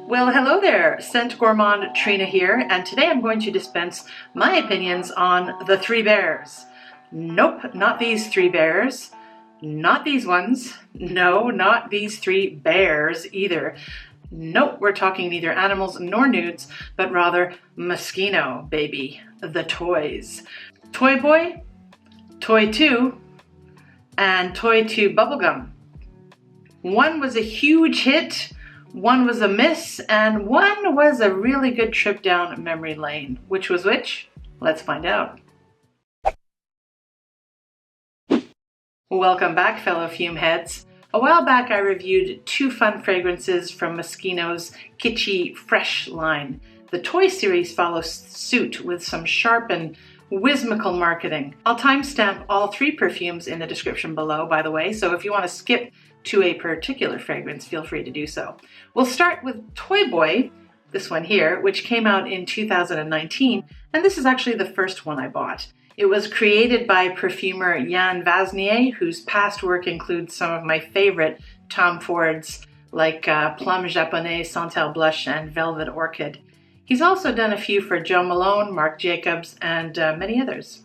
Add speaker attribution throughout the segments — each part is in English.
Speaker 1: Well, hello there, Scent Gourmand Trina here, and today I'm going to dispense my opinions on the three bears. Nope, not these three bears. Not these ones. No, not these three bears either. Nope, we're talking neither animals nor nudes, but rather Moschino, baby. The toys. Toy Boy, Toy 2, and Toy 2 Bubblegum. One was a huge hit, one was a miss, and one was a really good trip down memory lane. Which was which? Let's find out. Welcome back, fellow fume heads. A while back I reviewed two fun fragrances from Moschino's kitschy Fresh line. The toy series follows suit with some sharp and whimsical marketing. I'll timestamp all three perfumes in the description below, by the way, so if you want to skip to a particular fragrance, feel free to do so. We'll start with Toy Boy, this one here, which came out in 2019, and this is actually the first one I bought. It was created by perfumer Yann Vasnier, whose past work includes some of my favorite Tom Fords, like Plum Japonais, Santal Blush, and Velvet Orchid. He's also done a few for Jo Malone, Marc Jacobs, and many others.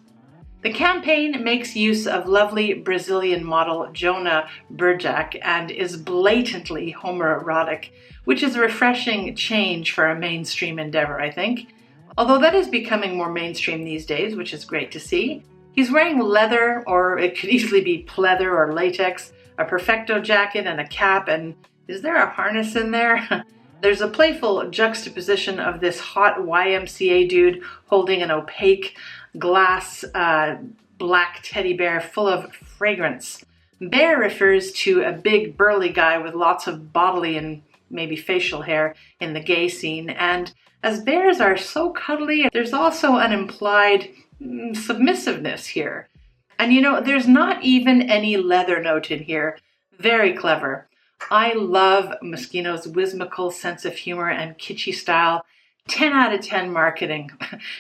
Speaker 1: The campaign makes use of lovely Brazilian model Jonah Burjack and is blatantly homoerotic, which is a refreshing change for a mainstream endeavor, I think. Although that is becoming more mainstream these days, which is great to see. He's wearing leather, or it could easily be pleather or latex, a perfecto jacket and a cap, and is there a harness in there? There's a playful juxtaposition of this hot YMCA dude holding an opaque glass black teddy bear full of fragrance. Bear refers to a big burly guy with lots of bodily and maybe facial hair in the gay scene, and as bears are so cuddly, there's also an implied submissiveness here. And you know, there's not even any leather note in here. Very clever. I love Moschino's whimsical sense of humor and kitschy style. 10 out of 10 marketing.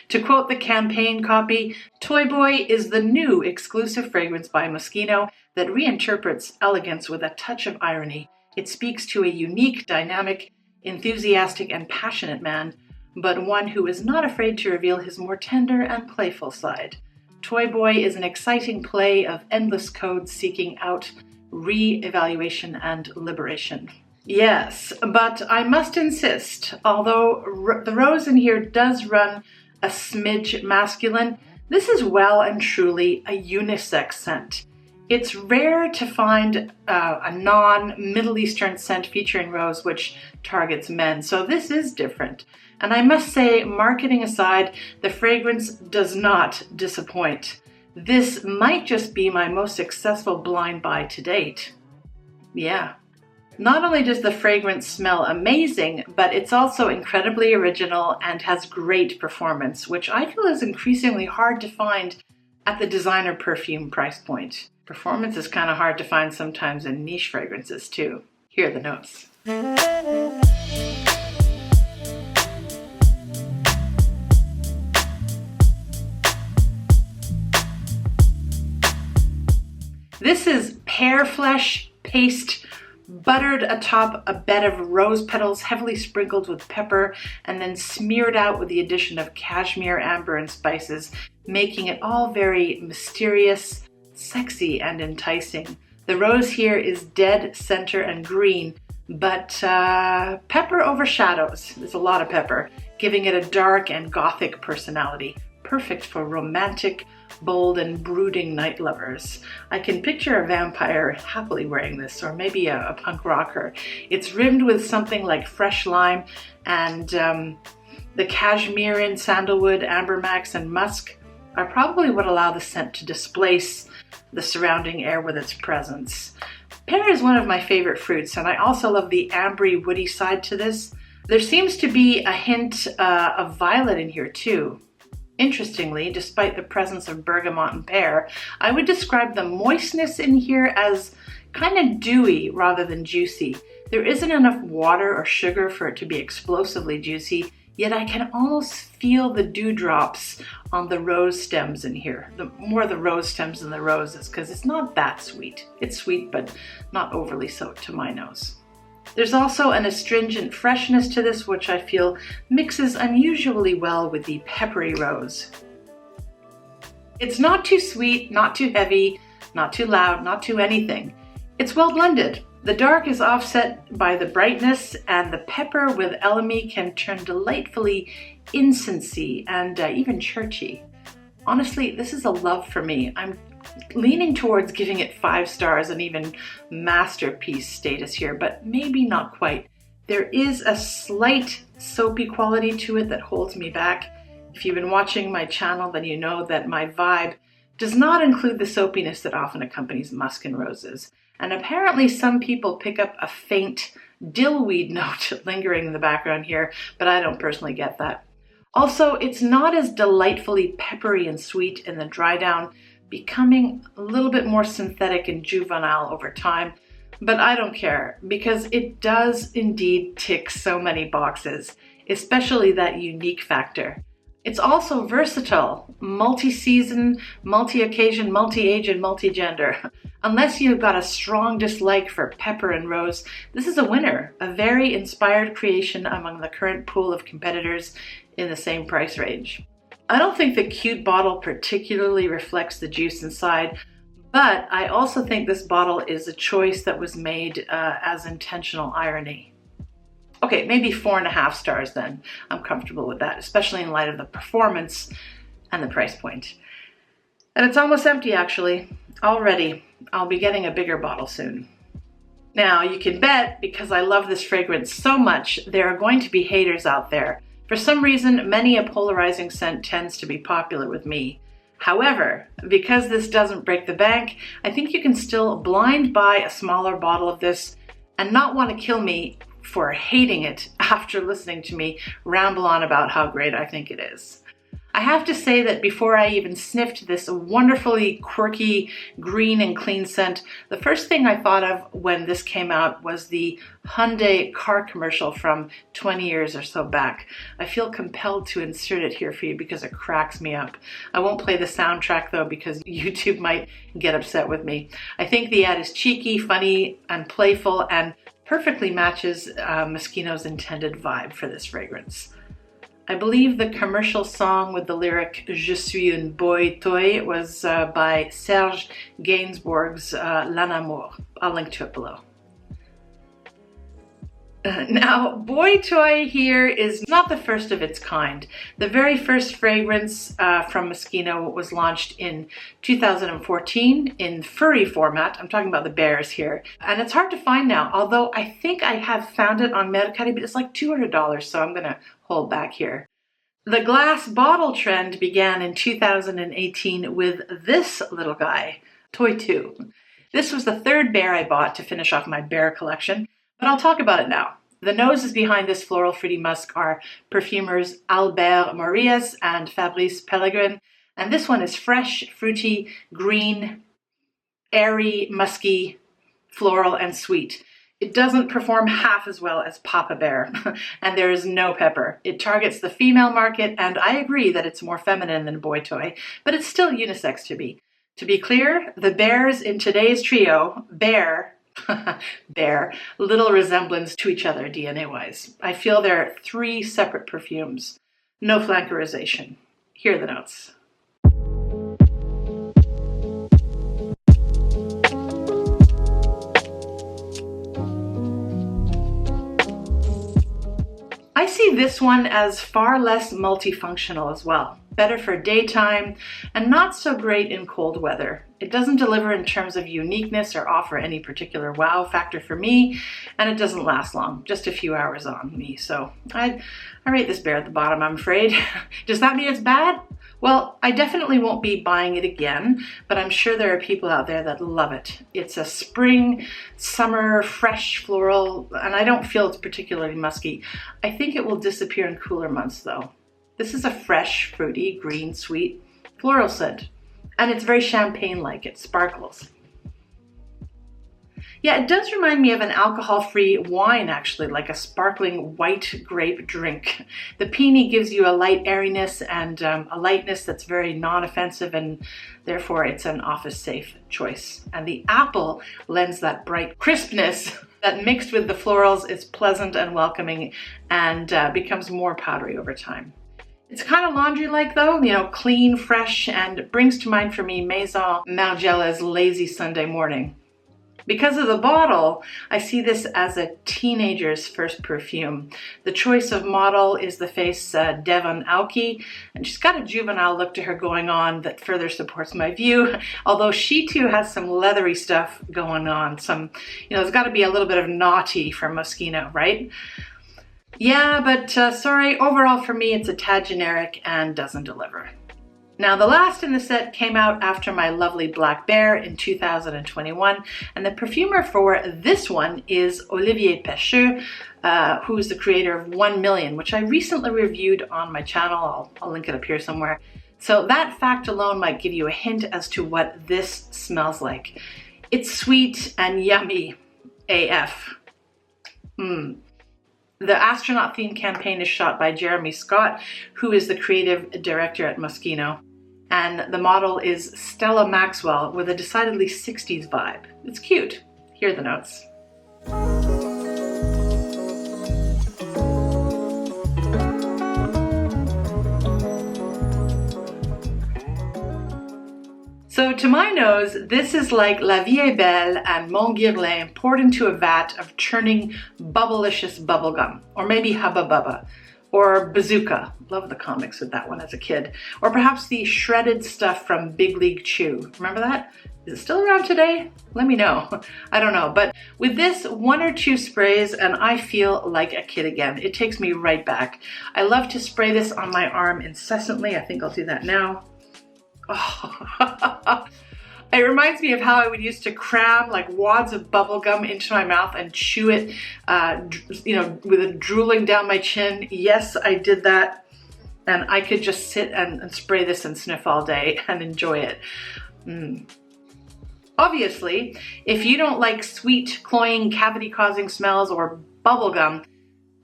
Speaker 1: To quote the campaign copy, Toy Boy is the new exclusive fragrance by Moschino that reinterprets elegance with a touch of irony. It speaks to a unique, dynamic, enthusiastic, and passionate man, but one who is not afraid to reveal his more tender and playful side. Toy Boy is an exciting play of endless codes seeking out re-evaluation and liberation. Yes, but I must insist, although the rose in here does run a smidge masculine, this is well and truly a unisex scent. It's rare to find a non-Middle Eastern scent featuring rose which targets men, so this is different. And I must say, marketing aside, the fragrance does not disappoint. This might just be my most successful blind buy to date. Yeah. Not only does the fragrance smell amazing, but it's also incredibly original and has great performance, which I feel is increasingly hard to find at the designer perfume price point. Performance is kind of hard to find sometimes in niche fragrances too. Here are the notes. This is pear flesh paste buttered atop a bed of rose petals heavily sprinkled with pepper and then smeared out with the addition of cashmere, amber, and spices, making it all very mysterious, sexy, and enticing. The rose here is dead center and green, but pepper overshadows. There's a lot of pepper, giving it a dark and gothic personality. Perfect for romantic, bold, and brooding night lovers. I can picture a vampire happily wearing this, or maybe a punk rocker. It's rimmed with something like fresh lime, and the cashmere, sandalwood, ambermax, and musk are probably what allow the scent to displace the surrounding air with its presence. Pear is one of my favorite fruits, and I also love the ambery, woody side to this. There seems to be a hint of violet in here too. Interestingly, despite the presence of bergamot and pear, I would describe the moistness in here as kind of dewy rather than juicy. There isn't enough water or sugar for it to be explosively juicy, yet I can almost feel the dewdrops on the rose stems in here. More the rose stems than the roses, because it's not that sweet. It's sweet, but not overly so to my nose. There's also an astringent freshness to this, which I feel mixes unusually well with the peppery rose. It's not too sweet, not too heavy, not too loud, not too anything. It's well blended. The dark is offset by the brightness, and the pepper with elemi can turn delightfully incensey and even churchy. Honestly, this is a love for me. I'm leaning towards giving it 5 stars and even masterpiece status here, but maybe not quite. There is a slight soapy quality to it that holds me back. If you've been watching my channel, then you know that my vibe does not include the soapiness that often accompanies musk and roses. And apparently some people pick up a faint dillweed note lingering in the background here, but I don't personally get that. Also, it's not as delightfully peppery and sweet in the dry down, becoming a little bit more synthetic and juvenile over time, but I don't care because it does indeed tick so many boxes, especially that unique factor. It's also versatile, multi-season, multi-occasion, multi-age, and multi-gender. Unless you've got a strong dislike for pepper and rose, this is a winner, a very inspired creation among the current pool of competitors in the same price range. I don't think the cute bottle particularly reflects the juice inside, but I also think this bottle is a choice that was made as intentional irony. Okay, maybe 4.5 stars then. I'm comfortable with that, especially in light of the performance and the price point. And it's almost empty actually, already. I'll be getting a bigger bottle soon. Now you can bet, because I love this fragrance so much, there are going to be haters out there. For some reason, many a polarizing scent tends to be popular with me. However, because this doesn't break the bank, I think you can still blind buy a smaller bottle of this and not want to kill me for hating it after listening to me ramble on about how great I think it is. I have to say that before I even sniffed this wonderfully quirky green and clean scent, the first thing I thought of when this came out was the Hyundai car commercial from 20 years or so back. I feel compelled to insert it here for you because it cracks me up. I won't play the soundtrack though because YouTube might get upset with me. I think the ad is cheeky, funny, and playful, and perfectly matches Moschino's intended vibe for this fragrance. I believe the commercial song with the lyric "Je suis un boy toy" was by Serge Gainsbourg's L'Un Amour. I'll link to it below. Now, Boy Toy here is not the first of its kind. The very first fragrance from Moschino was launched in 2014 in furry format. I'm talking about the bears here. And it's hard to find now, although I think I have found it on Mercari, but it's like $200, so I'm gonna hold back here. The glass bottle trend began in 2018 with this little guy, Toy 2. This was the third bear I bought to finish off my bear collection, but I'll talk about it now. The noses behind this floral fruity musk are perfumers Albert Morias and Fabrice Pellegrin, and this one is fresh, fruity, green, airy, musky, floral, and sweet. It doesn't perform half as well as Papa Bear, and there is no pepper. It targets the female market, and I agree that it's more feminine than Boy Toy, but it's still unisex to me. To be clear, the bears in today's trio bear little resemblance to each other DNA-wise. I feel there are 3 separate perfumes. No flankerization. Here are the notes. I see this one as far less multifunctional as well. Better for daytime and not so great in cold weather. It doesn't deliver in terms of uniqueness or offer any particular wow factor for me, and it doesn't last long, just a few hours on me. So I rate this bear at the bottom, I'm afraid. Does that mean it's bad? Well, I definitely won't be buying it again, but I'm sure there are people out there that love it. It's a spring, summer, fresh floral, and I don't feel it's particularly musky. I think it will disappear in cooler months though. This is a fresh, fruity, green, sweet floral scent, and it's very champagne-like. It sparkles. Yeah, it does remind me of an alcohol-free wine, actually, like a sparkling white grape drink. The peony gives you a light airiness and a lightness that's very non-offensive, and therefore it's an office-safe choice. And the apple lends that bright crispness that mixed with the florals is pleasant and welcoming and becomes more powdery over time. It's kind of laundry-like though, you know, clean, fresh, and brings to mind for me Maison Margiela's Lazy Sunday Morning. Because of the bottle, I see this as a teenager's first perfume. The choice of model is the face Devon Aoki, and she's got a juvenile look to her going on that further supports my view, although she too has some leathery stuff going on. Some, you know, there's got to be a little bit of naughty from Moschino, right? Yeah, but sorry, overall for me it's a tad generic and doesn't deliver. Now, the last in the set came out after my lovely Black Bear in 2021, and the perfumer for this one is Olivier Pecheux, who is the creator of 1 Million, which I recently reviewed on my channel. I'll link it up here somewhere. So that fact alone might give you a hint as to what this smells like. It's sweet and yummy AF. The astronaut theme campaign is shot by Jeremy Scott, who is the creative director at Moschino. And the model is Stella Maxwell with a decidedly 60s vibe. It's cute. Here are the notes. So to my nose, this is like La Vie est Belle and Montguerlain poured into a vat of churning bubblicious bubblegum, or maybe Hubba Bubba, or Bazooka. Love the comics with that one as a kid. Or perhaps the shredded stuff from Big League Chew. Remember that? Is it still around today? Let me know. I don't know. But with this, 1 or 2 sprays and I feel like a kid again. It takes me right back. I love to spray this on my arm incessantly. I think I'll do that now. Oh. It reminds me of how I would used to cram like wads of bubble gum into my mouth and chew it, you know, with it drooling down my chin. Yes, I did that. And I could just sit and spray this and sniff all day and enjoy it. Obviously, if you don't like sweet, cloying, cavity-causing smells or bubble gum,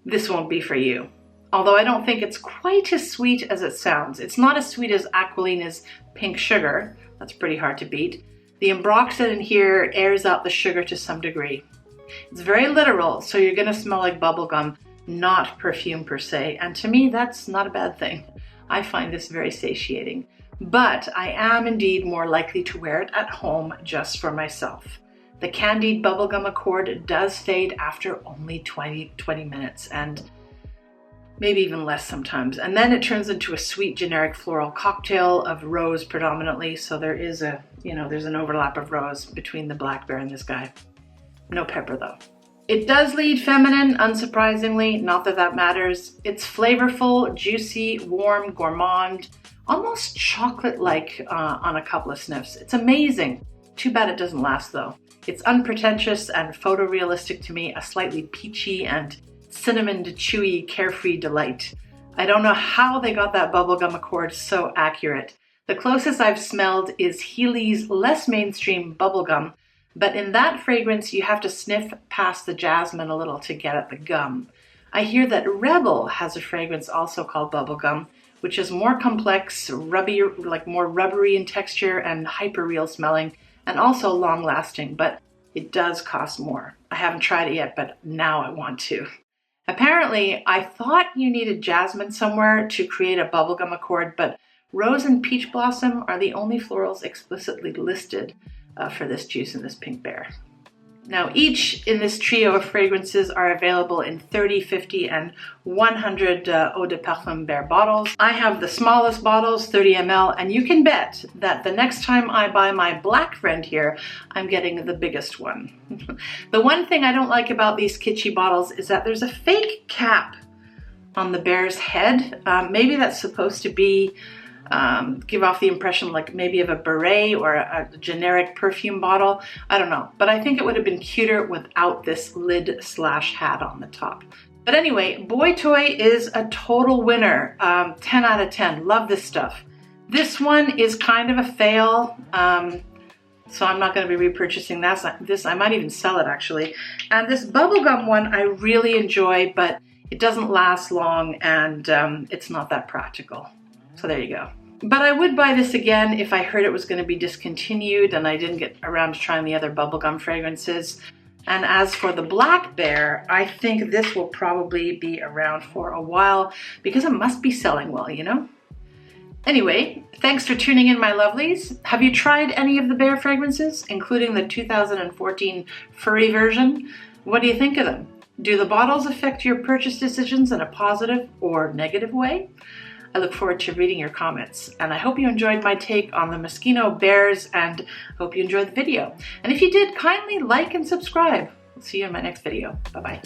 Speaker 1: this won't be for you. Although I don't think it's quite as sweet as it sounds. It's not as sweet as Aquilina's Pink Sugar. That's pretty hard to beat. The ambroxan in here airs out the sugar to some degree. It's very literal, so you're gonna smell like bubblegum, not perfume per se. And to me, that's not a bad thing. I find this very satiating. But I am indeed more likely to wear it at home just for myself. The candied bubblegum accord does fade after only 20 minutes, and maybe even less sometimes. And then it turns into a sweet generic floral cocktail of rose predominantly. So there is a, you know, there's an overlap of rose between the Black Bear and this guy. No pepper though. It does lead feminine, unsurprisingly, not that that matters. It's flavorful, juicy, warm, gourmand, almost chocolate-like on a couple of sniffs. It's amazing. Too bad it doesn't last though. It's unpretentious and photorealistic to me, a slightly peachy and cinnamon chewy carefree delight. I don't know how they got that bubblegum accord so accurate. The closest I've smelled is Healy's less mainstream bubblegum, but in that fragrance you have to sniff past the jasmine a little to get at the gum. I hear that Rebel has a fragrance also called bubblegum, which is more complex, more rubbery in texture and hyper real smelling, and also long lasting, but it does cost more. I haven't tried it yet, but now I want to. Apparently, I thought you needed jasmine somewhere to create a bubblegum accord, but rose and peach blossom are the only florals explicitly listed for this juice in this Pink Bear. Now, each in this trio of fragrances are available in 30, 50, and 100 Eau de Parfum Bear bottles. I have the smallest bottles, 30 ml, and you can bet that the next time I buy my black friend here, I'm getting the biggest one. The one thing I don't like about these kitschy bottles is that there's a fake cap on the bear's head. Maybe that's supposed to be give off the impression like maybe of a beret or a generic perfume bottle. I don't know, but I think it would have been cuter without this lid / hat on the top. But anyway, Boy Toy is a total winner. 10 out of 10. Love this stuff. This one is kind of a fail. So I'm not going to be repurchasing this. I might even sell it actually. And this bubblegum one I really enjoy, but it doesn't last long and it's not that practical. So there you go. But I would buy this again if I heard it was going to be discontinued and I didn't get around to trying the other bubblegum fragrances. And as for the black bear, I think this will probably be around for a while because it must be selling well, you know? Anyway, thanks for tuning in, my lovelies. Have you tried any of the bear fragrances, including the 2014 furry version? What do you think of them? Do the bottles affect your purchase decisions in a positive or negative way? I look forward to reading your comments, and I hope you enjoyed my take on the Moschino bears, and hope you enjoyed the video. And if you did, kindly like and subscribe. I'll see you in my next video. Bye-bye.